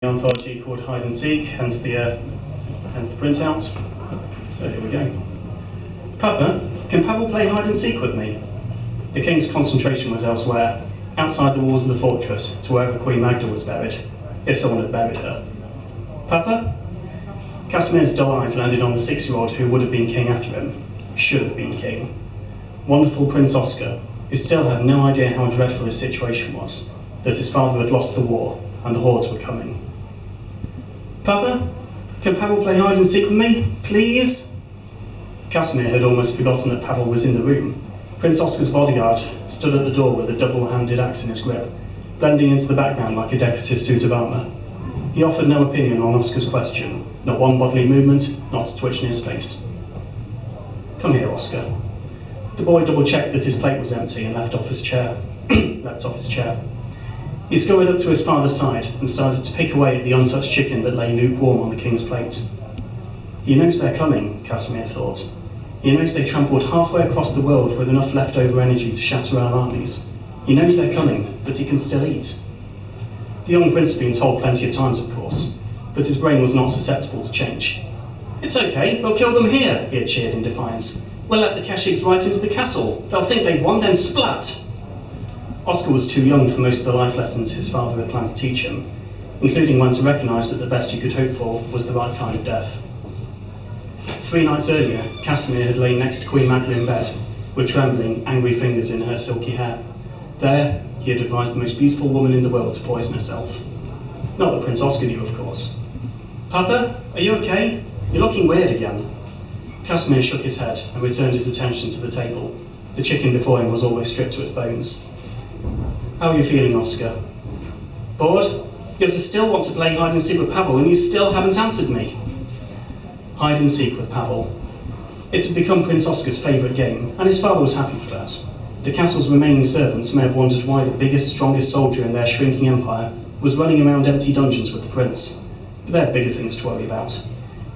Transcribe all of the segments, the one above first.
Anthology called Hide and Seek, hence the printout. So here we go. Papa, can Pavel play hide and seek with me? The king's concentration was elsewhere, outside the walls of the fortress, to wherever Queen Magda was buried, if someone had buried her. Papa? Casimir's dull eyes landed on the 6-year-old who would have been king after him, should have been king. Wonderful Prince Oscar, who still had no idea how dreadful his situation was, that his father had lost the war and the hordes were coming. Papa, can Pavel play hide and seek with me, please? Casimir had almost forgotten that Pavel was in the room. Prince Oscar's bodyguard stood at the door with a double-handed axe in his grip, blending into the background like a decorative suit of armour. He offered no opinion on Oscar's question, not one bodily movement, not a twitch in his face. Come here, Oscar. The boy double-checked that his plate was empty and leapt off his chair. He scurried up to his father's side and started to pick away at the untouched chicken that lay lukewarm on the king's plate. He knows they're coming, Casimir thought. He knows they trampled halfway across the world with enough leftover energy to shatter our armies. He knows they're coming, but he can still eat. The young prince had been told plenty of times, of course, but his brain was not susceptible to change. It's okay, we'll kill them here, he had cheered in defiance. We'll let the Keshiks right into the castle. They'll think they've won, then splat! Oscar was too young for most of the life lessons his father had planned to teach him, including when to recognise that the best you could hope for was the right kind of death. 3 nights earlier, Casimir had lain next to Queen Magda in bed, with trembling, angry fingers in her silky hair. There, he had advised the most beautiful woman in the world to poison herself. Not that Prince Oscar knew, of course. Papa, are you okay? You're looking weird again. Casimir shook his head and returned his attention to the table. The chicken before him was always stripped to its bones. How are you feeling, Oscar? Bored? Because I still want to play hide and seek with Pavel and you still haven't answered me. Hide and seek with Pavel. It had become Prince Oscar's favourite game, and his father was happy for that. The castle's remaining servants may have wondered why the biggest, strongest soldier in their shrinking empire was running around empty dungeons with the prince. But they had bigger things to worry about.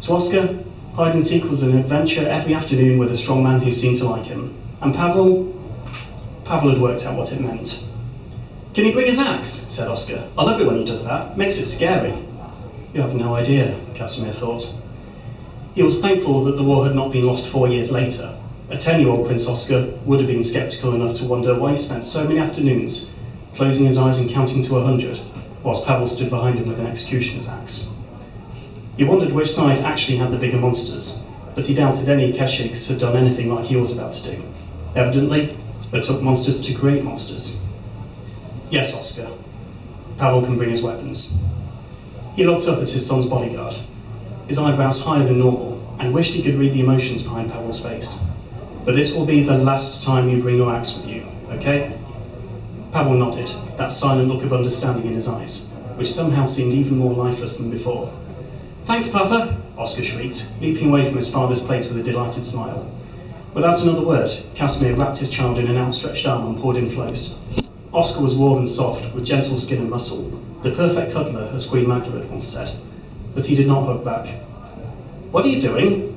To Oscar, hide and seek was an adventure every afternoon with a strong man who seemed to like him. And Pavel had worked out what it meant. Can he bring his axe? Said Oscar. I love it when he does that. Makes it scary. You have no idea, Casimir thought. He was thankful that the war had not been lost 4 years later. A 10-year-old Prince Oscar would have been sceptical enough to wonder why he spent so many afternoons closing his eyes and counting to 100, whilst Pavel stood behind him with an executioner's axe. He wondered which side actually had the bigger monsters, but he doubted any Keshiks had done anything like he was about to do. Evidently, it took monsters to create monsters. Yes, Oscar. Pavel can bring his weapons. He looked up at his son's bodyguard, his eyebrows higher than normal, and wished he could read the emotions behind Pavel's face. But this will be the last time you bring your axe with you, okay? Pavel nodded, that silent look of understanding in his eyes, which somehow seemed even more lifeless than before. Thanks, Papa, Oscar shrieked, leaping away from his father's plate with a delighted smile. Without another word, Casimir wrapped his child in an outstretched arm and poured in close. Oscar was warm and soft, with gentle skin and muscle, the perfect cuddler, as Queen Magda had once said, but he did not hug back. What are you doing?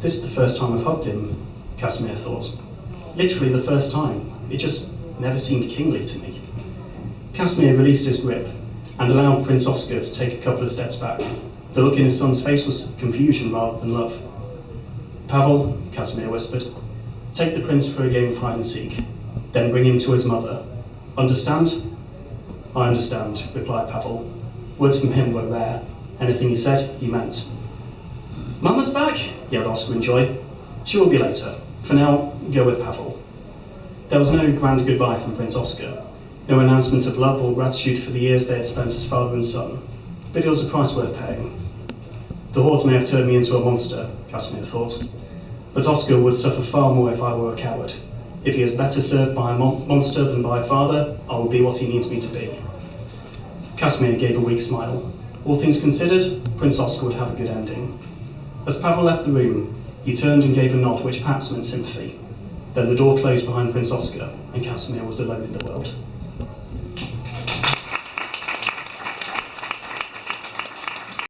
This is the first time I've hugged him, Casimir thought. Literally the first time. It just never seemed kingly to me. Casimir released his grip and allowed Prince Oscar to take a couple of steps back. The look in his son's face was confusion rather than love. Pavel, Casimir whispered, take the prince for a game of hide and seek. Then bring him to his mother. Understand? I understand, replied Pavel. Words from him were rare. Anything he said, he meant. Mama's back, yelled Oscar in joy. She will be later. For now, go with Pavel. There was no grand goodbye from Prince Oscar, no announcement of love or gratitude for the years they had spent as father and son, but it was a price worth paying. The hordes may have turned me into a monster, Casimir thought, but Oscar would suffer far more if I were a coward. If he is better served by a monster than by a father, I will be what he needs me to be. Casimir gave a weak smile. All things considered, Prince Oscar would have a good ending. As Pavel left the room, he turned and gave a nod which perhaps meant sympathy. Then the door closed behind Prince Oscar, and Casimir was alone in the world.